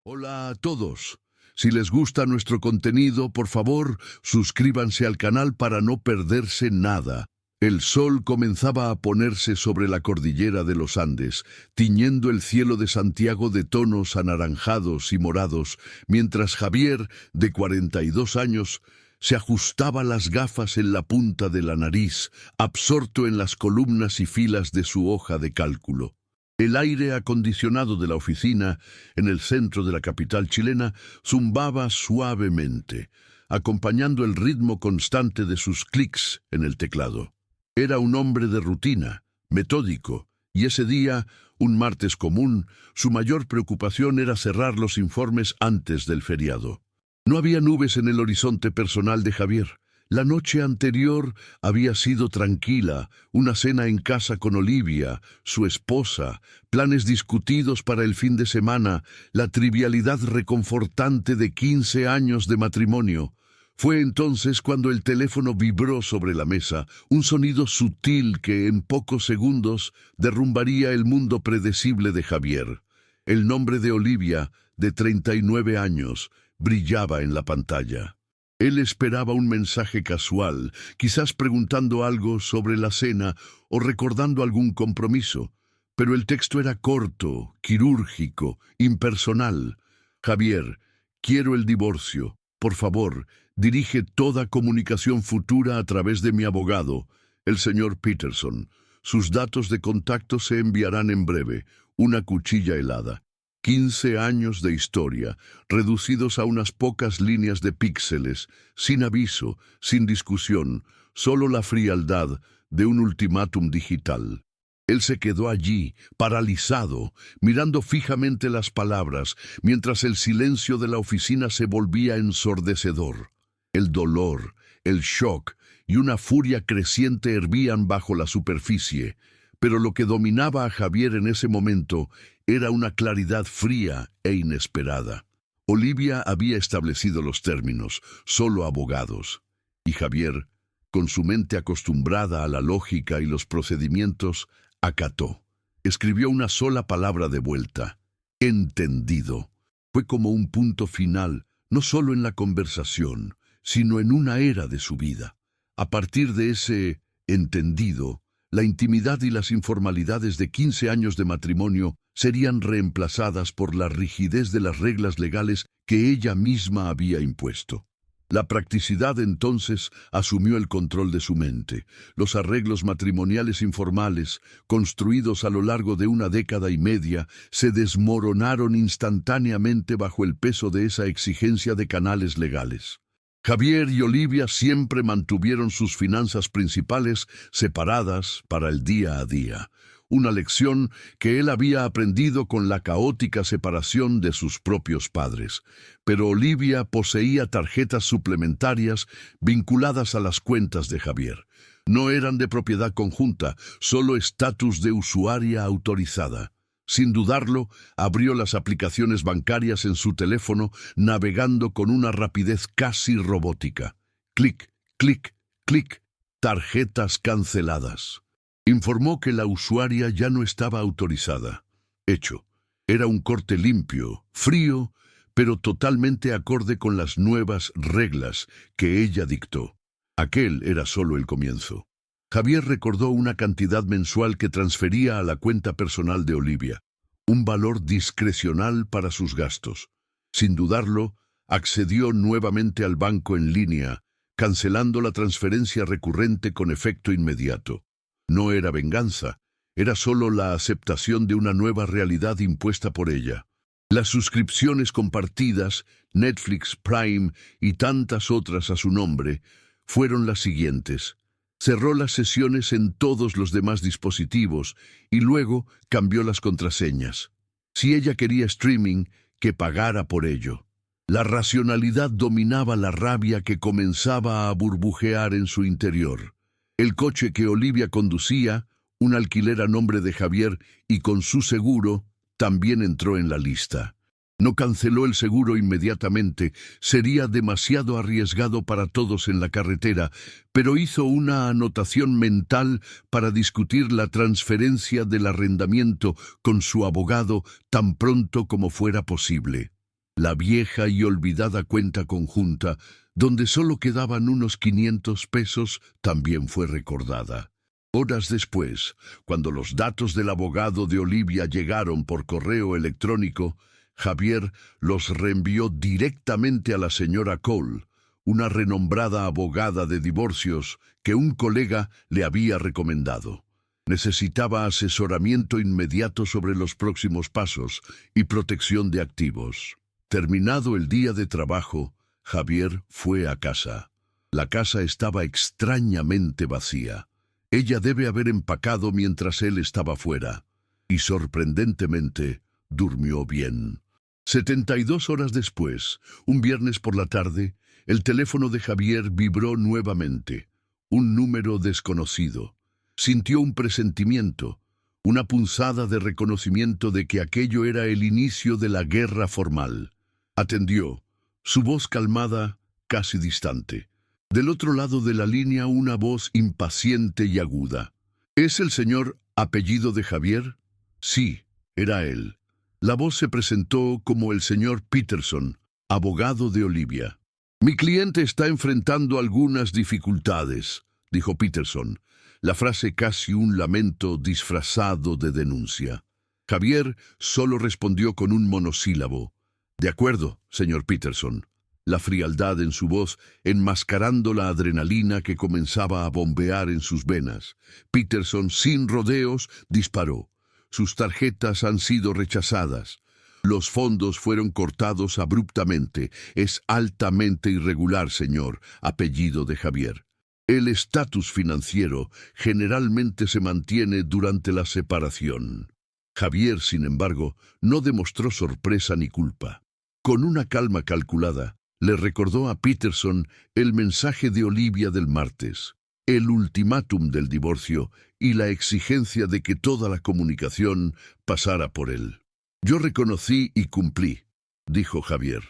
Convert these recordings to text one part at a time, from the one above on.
Hola a todos. Si les gusta nuestro contenido, por favor, suscríbanse al canal para no perderse nada. El sol comenzaba a ponerse sobre la cordillera de los Andes, tiñendo el cielo de Santiago de tonos anaranjados y morados, mientras Javier, de 42 años, se ajustaba las gafas en la punta de la nariz, absorto en las columnas y filas de su hoja de cálculo. El aire acondicionado de la oficina, en el centro de la capital chilena, zumbaba suavemente, acompañando el ritmo constante de sus clics en el teclado. Era un hombre de rutina, metódico, y ese día, un martes común, su mayor preocupación era cerrar los informes antes del feriado. No había nubes en el horizonte personal de Javier. La noche anterior había sido tranquila, una cena en casa con Olivia, su esposa, planes discutidos para el fin de semana, la trivialidad reconfortante de 15 años de matrimonio. Fue entonces cuando el teléfono vibró sobre la mesa, un sonido sutil que en pocos segundos derrumbaría el mundo predecible de Javier. El nombre de Olivia, de 39 años, brillaba en la pantalla. Él esperaba un mensaje casual, quizás preguntando algo sobre la cena o recordando algún compromiso, pero el texto era corto, quirúrgico, impersonal. Javier, quiero el divorcio. Por favor, dirige toda comunicación futura a través de mi abogado, el señor Peterson. Sus datos de contacto se enviarán en breve. Una cuchilla helada. 15 años de historia, reducidos a unas pocas líneas de píxeles, sin aviso, sin discusión, solo la frialdad de un ultimátum digital. Él se quedó allí, paralizado, mirando fijamente las palabras, mientras el silencio de la oficina se volvía ensordecedor. El dolor, el shock y una furia creciente hervían bajo la superficie, pero lo que dominaba a Javier en ese momento era una claridad fría e inesperada. Olivia había establecido los términos, solo abogados, y Javier, con su mente acostumbrada a la lógica y los procedimientos, acató. Escribió una sola palabra de vuelta: entendido. Fue como un punto final, no solo en la conversación, sino en una era de su vida. A partir de ese entendido, la intimidad y las informalidades de 15 años de matrimonio serían reemplazadas por la rigidez de las reglas legales que ella misma había impuesto. La practicidad entonces asumió el control de su mente. Los arreglos matrimoniales informales, construidos a lo largo de una década y media, se desmoronaron instantáneamente bajo el peso de esa exigencia de canales legales. Javier y Olivia siempre mantuvieron sus finanzas principales separadas para el día a día, una lección que él había aprendido con la caótica separación de sus propios padres. Pero Olivia poseía tarjetas suplementarias vinculadas a las cuentas de Javier. No eran de propiedad conjunta, solo estatus de usuaria autorizada. Sin dudarlo, abrió las aplicaciones bancarias en su teléfono, navegando con una rapidez casi robótica. Clic, clic, clic. Tarjetas canceladas. Informó que la usuaria ya no estaba autorizada. Hecho. Era un corte limpio, frío, pero totalmente acorde con las nuevas reglas que ella dictó. Aquel era solo el comienzo. Javier recordó una cantidad mensual que transfería a la cuenta personal de Olivia, un valor discrecional para sus gastos. Sin dudarlo, accedió nuevamente al banco en línea, cancelando la transferencia recurrente con efecto inmediato. No era venganza, era solo la aceptación de una nueva realidad impuesta por ella. Las suscripciones compartidas, Netflix, Prime y tantas otras a su nombre, fueron las siguientes. Cerró las sesiones en todos los demás dispositivos y luego cambió las contraseñas. Si ella quería streaming, que pagara por ello. La racionalidad dominaba la rabia que comenzaba a burbujear en su interior. El coche que Olivia conducía, un alquiler a nombre de Javier y con su seguro, también entró en la lista. No canceló el seguro inmediatamente, sería demasiado arriesgado para todos en la carretera, pero hizo una anotación mental para discutir la transferencia del arrendamiento con su abogado tan pronto como fuera posible. La vieja y olvidada cuenta conjunta, donde solo quedaban unos 500 pesos, también fue recordada. Horas después, cuando los datos del abogado de Olivia llegaron por correo electrónico, Javier los reenvió directamente a la señora Cole, una renombrada abogada de divorcios que un colega le había recomendado. Necesitaba asesoramiento inmediato sobre los próximos pasos y protección de activos. Terminado el día de trabajo, Javier fue a casa. La casa estaba extrañamente vacía. Ella debe haber empacado mientras él estaba fuera. Y sorprendentemente, durmió bien. 72 horas después, un viernes por la tarde, el teléfono de Javier vibró nuevamente. Un número desconocido. Sintió un presentimiento, una punzada de reconocimiento de que aquello era el inicio de la guerra formal. Atendió, su voz calmada, casi distante. Del otro lado de la línea una voz impaciente y aguda. ¿Es el señor apellido de Javier? Sí, era él. La voz se presentó como el señor Peterson, abogado de Olivia. Mi cliente está enfrentando algunas dificultades, dijo Peterson, la frase casi un lamento disfrazado de denuncia. Javier solo respondió con un monosílabo. De acuerdo, señor Peterson. La frialdad en su voz enmascarando la adrenalina que comenzaba a bombear en sus venas. Peterson, sin rodeos, disparó. Sus tarjetas han sido rechazadas. Los fondos fueron cortados abruptamente. Es altamente irregular, señor, apellido de Javier. El estatus financiero generalmente se mantiene durante la separación. Javier, sin embargo, no demostró sorpresa ni culpa. Con una calma calculada, le recordó a Peterson el mensaje de Olivia del martes, el ultimátum del divorcio y la exigencia de que toda la comunicación pasara por él. Yo reconocí y cumplí, dijo Javier.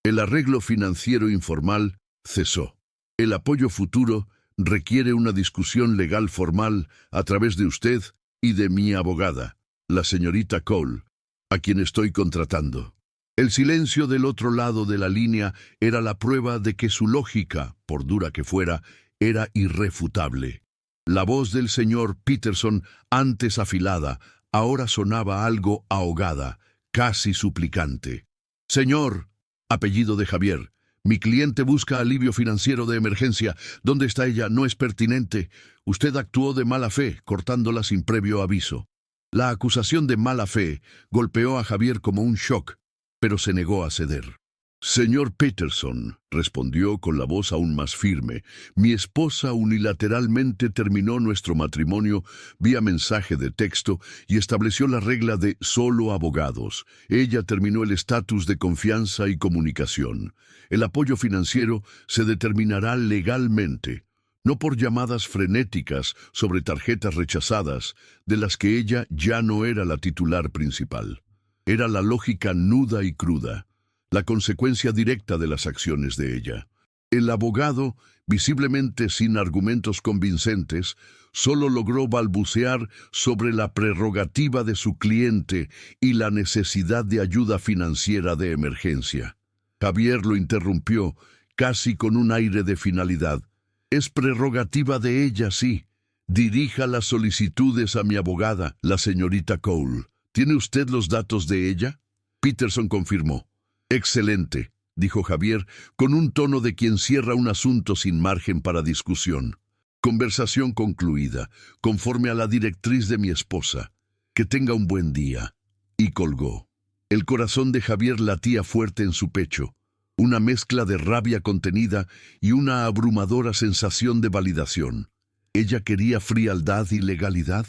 El arreglo financiero informal cesó. El apoyo futuro requiere una discusión legal formal a través de usted y de mi abogada, la señorita Cole, a quien estoy contratando. El silencio del otro lado de la línea era la prueba de que su lógica, por dura que fuera, era irrefutable. La voz del señor Peterson, antes afilada, ahora sonaba algo ahogada, casi suplicante. Señor, apellido de Javier, mi cliente busca alivio financiero de emergencia. ¿Dónde está ella? No es pertinente. Usted actuó de mala fe, cortándola sin previo aviso. La acusación de mala fe golpeó a Javier como un shock, pero se negó a ceder. Señor Peterson, respondió con la voz aún más firme, mi esposa unilateralmente terminó nuestro matrimonio vía mensaje de texto y estableció la regla de solo abogados. Ella terminó el estatus de confianza y comunicación. El apoyo financiero se determinará legalmente, no por llamadas frenéticas sobre tarjetas rechazadas, de las que ella ya no era la titular principal. Era la lógica nuda y cruda, la consecuencia directa de las acciones de ella. El abogado, visiblemente sin argumentos convincentes, solo logró balbucear sobre la prerrogativa de su cliente y la necesidad de ayuda financiera de emergencia. Javier lo interrumpió, casi con un aire de finalidad. Es prerrogativa de ella, sí. Dirija las solicitudes a mi abogada, la señorita Cole. ¿Tiene usted los datos de ella? Peterson confirmó. Excelente, dijo Javier, con un tono de quien cierra un asunto sin margen para discusión. Conversación concluida, conforme a la directriz de mi esposa. Que tenga un buen día. Y colgó. El corazón de Javier latía fuerte en su pecho, una mezcla de rabia contenida y una abrumadora sensación de validación. ¿Ella quería frialdad y legalidad?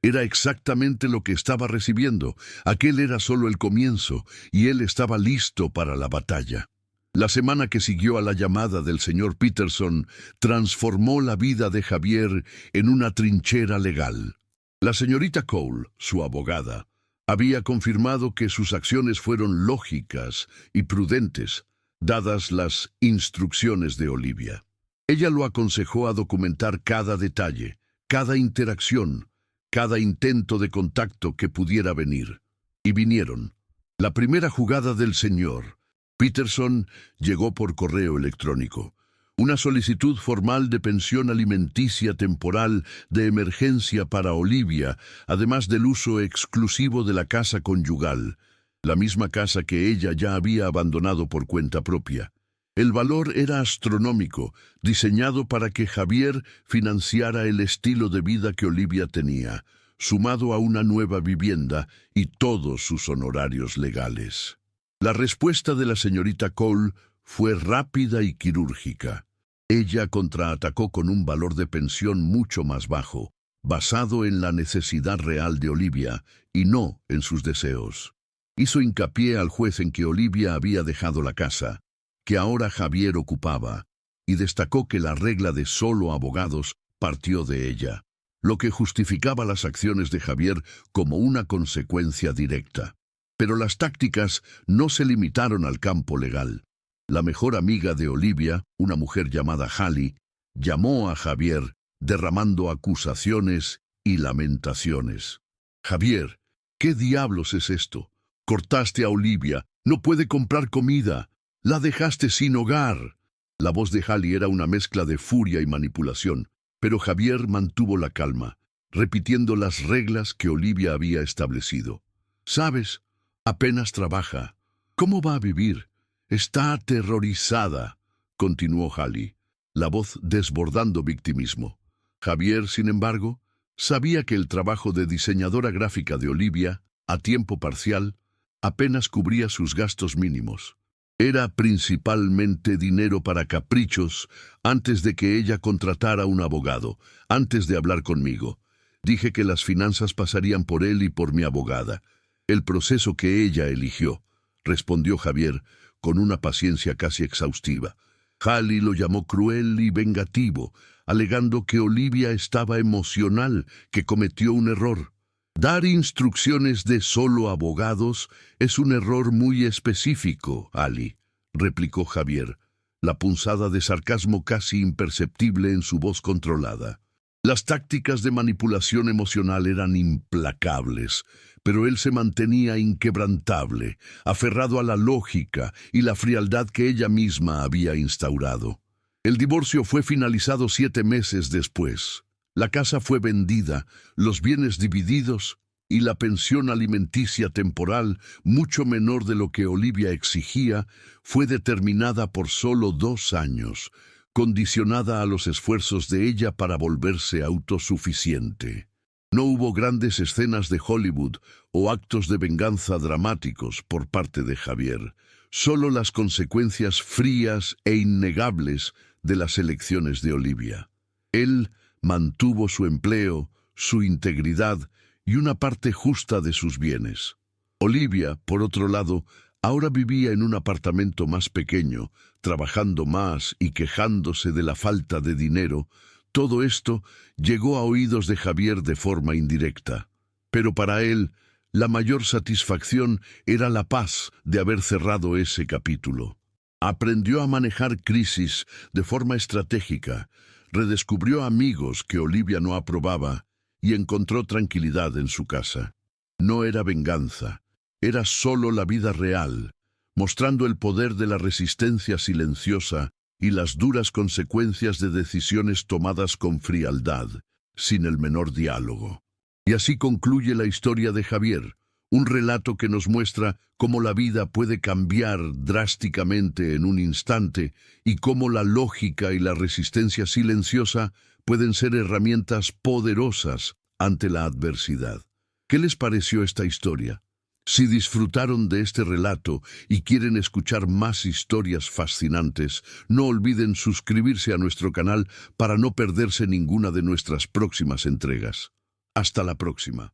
Era exactamente lo que estaba recibiendo. Aquel era solo el comienzo, y él estaba listo para la batalla. La semana que siguió a la llamada del señor Peterson transformó la vida de Javier en una trinchera legal. La señorita Cole, su abogada, había confirmado que sus acciones fueron lógicas y prudentes, dadas las instrucciones de Olivia. Ella lo aconsejó a documentar cada detalle, cada interacción, cada intento de contacto que pudiera venir. Y vinieron. La primera jugada del señor, Peterson llegó por correo electrónico. Una solicitud formal de pensión alimenticia temporal de emergencia para Olivia, además del uso exclusivo de la casa conyugal, la misma casa que ella ya había abandonado por cuenta propia. El valor era astronómico, diseñado para que Javier financiara el estilo de vida que Olivia tenía, sumado a una nueva vivienda y todos sus honorarios legales. La respuesta de la señorita Cole fue rápida y quirúrgica. Ella contraatacó con un valor de pensión mucho más bajo, basado en la necesidad real de Olivia y no en sus deseos. Hizo hincapié al juez en que Olivia había dejado la casa, que ahora Javier ocupaba, y destacó que la regla de solo abogados partió de ella, lo que justificaba las acciones de Javier como una consecuencia directa. Pero las tácticas no se limitaron al campo legal. La mejor amiga de Olivia, una mujer llamada Hallie, llamó a Javier, derramando acusaciones y lamentaciones. «Javier, ¿qué diablos es esto? Cortaste a Olivia, no puede comprar comida, la dejaste sin hogar». La voz de Hallie era una mezcla de furia y manipulación, pero Javier mantuvo la calma, repitiendo las reglas que Olivia había establecido. «¿Sabes? Apenas trabaja. ¿Cómo va a vivir? Está aterrorizada», continuó Hallie, la voz desbordando victimismo. Javier, sin embargo, sabía que el trabajo de diseñadora gráfica de Olivia, a tiempo parcial, apenas cubría sus gastos mínimos. Era principalmente dinero para caprichos antes de que ella contratara un abogado, antes de hablar conmigo. Dije que las finanzas pasarían por él y por mi abogada. El proceso que ella eligió, respondió Javier, con una paciencia casi exhaustiva. Hallie lo llamó cruel y vengativo, alegando que Olivia estaba emocional, que cometió un error. Dar instrucciones de solo abogados es un error muy específico, Hallie, replicó Javier, la punzada de sarcasmo casi imperceptible en su voz controlada. Las tácticas de manipulación emocional eran implacables, pero él se mantenía inquebrantable, aferrado a la lógica y la frialdad que ella misma había instaurado. El divorcio fue finalizado 7 meses después. La casa fue vendida, los bienes divididos y la pensión alimenticia temporal, mucho menor de lo que Olivia exigía, fue determinada por solo 2 años, condicionada a los esfuerzos de ella para volverse autosuficiente. No hubo grandes escenas de Hollywood o actos de venganza dramáticos por parte de Javier, solo las consecuencias frías e innegables de las elecciones de Olivia. Él mantuvo su empleo, su integridad y una parte justa de sus bienes. Olivia, por otro lado, ahora vivía en un apartamento más pequeño, trabajando más y quejándose de la falta de dinero. Todo esto llegó a oídos de Javier de forma indirecta. Pero para él, la mayor satisfacción era la paz de haber cerrado ese capítulo. Aprendió a manejar crisis de forma estratégica, redescubrió amigos que Olivia no aprobaba y encontró tranquilidad en su casa. No era venganza, era solo la vida real, mostrando el poder de la resistencia silenciosa y las duras consecuencias de decisiones tomadas con frialdad, sin el menor diálogo. Y así concluye la historia de Javier, un relato que nos muestra cómo la vida puede cambiar drásticamente en un instante y cómo la lógica y la resistencia silenciosa pueden ser herramientas poderosas ante la adversidad. ¿Qué les pareció esta historia? Si disfrutaron de este relato y quieren escuchar más historias fascinantes, no olviden suscribirse a nuestro canal para no perderse ninguna de nuestras próximas entregas. Hasta la próxima.